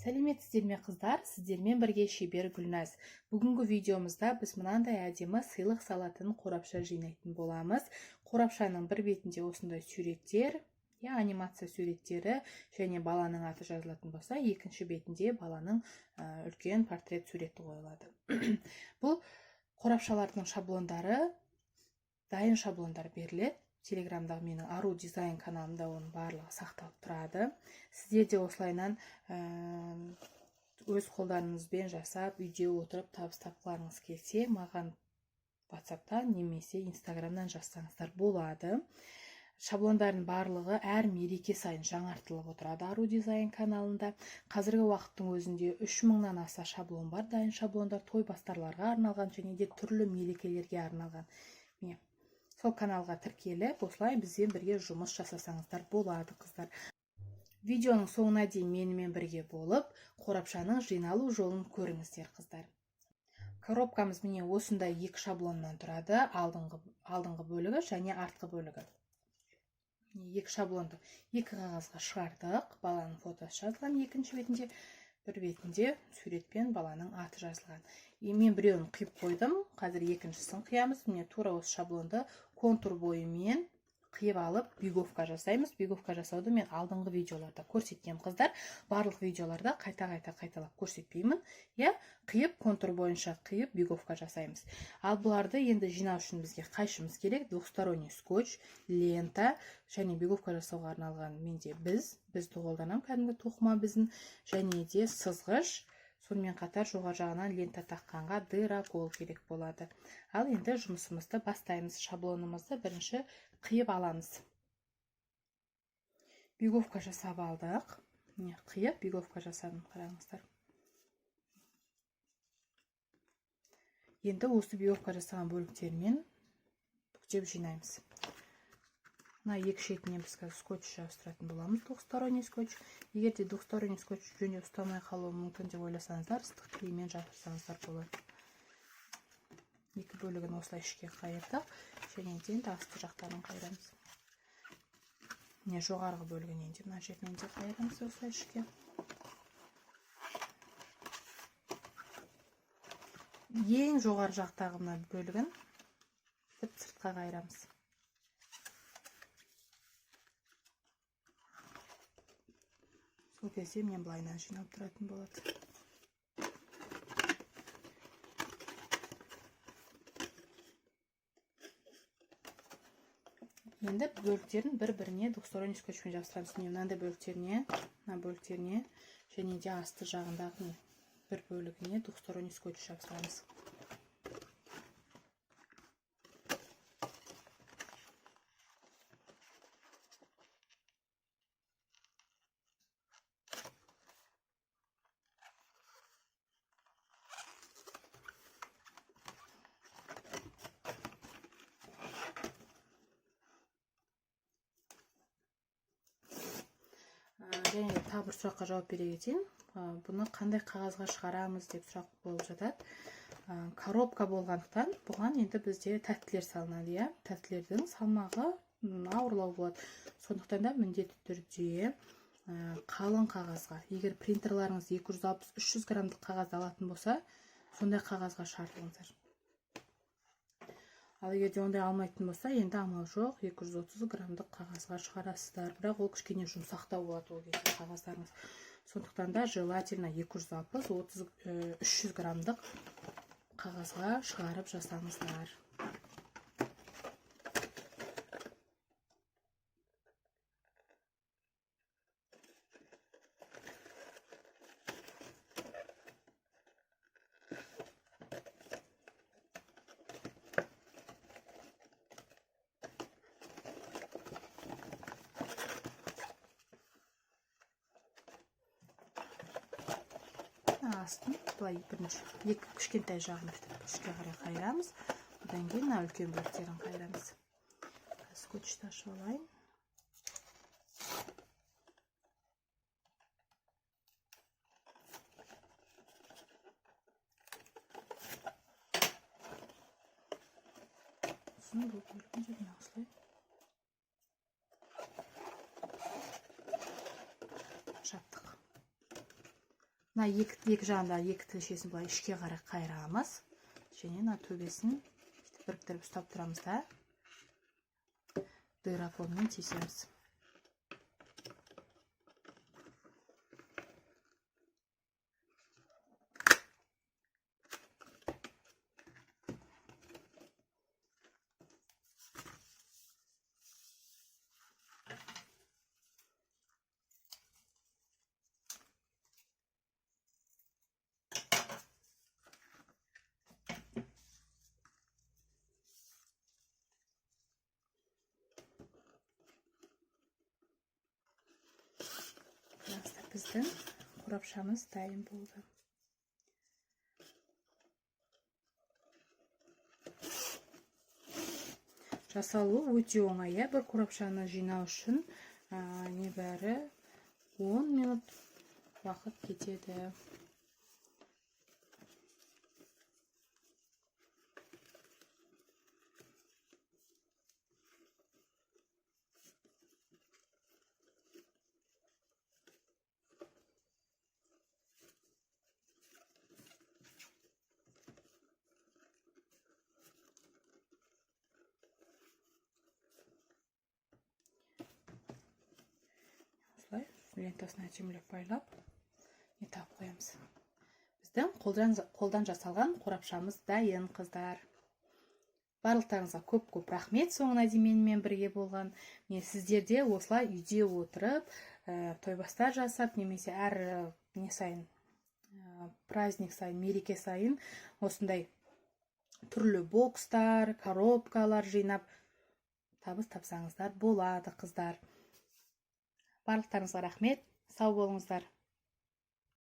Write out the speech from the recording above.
Сәлеметсіздер ме қыздар, сіздермен бірге шебер Гүлназ. Бүгінгі видеомызда біз мынандай әдемі сыйлық салатын қорапша жинайтын боламыз. Қорапшаның бір бетінде осындай суреттер, анимация суреттері және баланың аты жазылатын болса, екінші бетінде баланың үлкен портрет суреті қойылады. Бұл қорапшалардың шаблондары, дайын шаблондар беріледі. Телеграмдағы менің Ару дизайн каналымда оның барлығы сақталып тұрады. Сіздер де осылайнан өз қолдарыңызбен жасап, үйде отырып табыс тапқыларыңыз келсе, маған WhatsApp-тан немесе Instagram-нан жазсаңыздар болады. Шаблондардың барлығы әр мереке сайын жаңартылып отырады Ару дизайн каналында. Қазіргі уақыттың өзінде 3000-нан аса шаблон бар. Дайын шаблондар той бастарларға арналған және де түрлі мерекелерге арналған. Сол каналға тіркеліп, осылай бізбен бірге жұмыс жасасаңыздар болады, қыздар. Видеоның соңына дейін менімен бірге болып, қорапшаның жиналу жолын көріңіздер, қыздар. Коробкамыз міне осындай екі шаблоннан тұрады, алдыңғы бөлігі және артқы бөлігі. Екі шаблонды екі қағазға шығардық, баланың фотосы жазылған екінші бетінде, бір бетінде суретпен баланың аты жазылған. Мен біреуін қиып қойдым, қазір екіншісін қиямыз. Міне тура осы шаблонды контур бойымен қиып алып, биговка жасаймыз. Биговка жасауды мен алдыңғы видеоларда көрсеткен, қыздар. Барлық видеоларда қайталап көрсетпеймін. Қиып, контур бойынша қиып, биговка жасаймыз. Ал бұларды енді жинау үшін бізге қайшымыз керек? Двухсторонний скотч, лента және биговка жасауға арналған менде бізді қолданам, кәдімгі тоқыма бізін, және де сызғыш. Сонымен қатар жоғар жағынан лента таққанға дыракол керек болады. Ал енді жұмысымызды бастаймыз. Шаблонымызды бірінші қиып аламыз. Биговка жасап алдық. Қиып биговка жасадым, қараңыздар. Енді осы биговка жасаған бөліктермен бүктеп жинаймыз. Мына екі шетінен біз скотч жабыстыратын боламыз, двухсторонний скотч. Егер де двухсторонний скотч жөне ұстамай қалуы мүмкін деп ойласаңыздар, ыстық клеймен жабыстырсаңыздар болады. Екі бөлігін осылай ішке қайырдық, және де асты жақтарын қайырамыз. Жоғарғы бөлігінен де мына жерінен де қайырамыз осылай ішке. Ең жоғары жақтағы мына бөлігін сыртқа қайырамыз. Сол кезде мен былайынан жиналып тұратын болады. Енді бөліктерін бір-біріне двухсторонний скотчпен жабыстырамыз. Мынандай бөліктеріне және де асты жағындағы бір бөлігіне двухсторонний скотч жабыстырамыз. Және де тағы бір сұраққа жауап бере кетейін. Бұны қандай қағазға шығарамыз деп сұрақ болып жатады. Коробка болғандықтан бұған енді бізде тәттілер салынады. Тәттілердің салмағы ауырлау болады. Сондықтан да міндетті түрде қалың қағазға, егер принтерларыңыз 260-300 граммдық қағаз алатын болса, сондай қағазға шығарыңыздар. Ал егер де ондай алмайтын болса, енді амал жоқ, 230 граммдық қағазға шығарасыздар. Бірақ ол кішкене жұмсақтау болады ол кезде қағаздарыңыз. Сондықтан да желательно 260-300 граммдық қағазға шығарып жасаңыздар. Астын былай бірінші екі кішкентай жағын ішке қарай қайырамыз. Одан кейін үлкен бөліктерін қайырамыз. Скотчты ашып алайын. Бұл бөлігін жеріне осылай жаптық. мына екі жағында екі тілшесін былай ішке қарай қайырамыз. Және мына төбесін біріктіріп ұстап тұрамыз да дырафонмен тесеміз. Біздің қорапшамыз дайын болды. Жасалуы өте оңай. Бір қорапшаны жинау үшін небәрі 10 минут уақыт кетеді. Лентасына әдемілеп байлап етап қоямыз. Біздің қолдан жасалған қорапшамыз дайын, қыздар. Барлықтарыңызға көп рахмет соңына дейін менімен бірге болған. Сіздерде осылай үйде отырып, тойбастар жасап, немесе әр не сайын, праздник сайын, мереке сайын осындай түрлі бокстар, коробкалар жинап табыс тапсаңыздар болады, қыздар. Барлықтарыңызға рахмет, сау болыңыздар.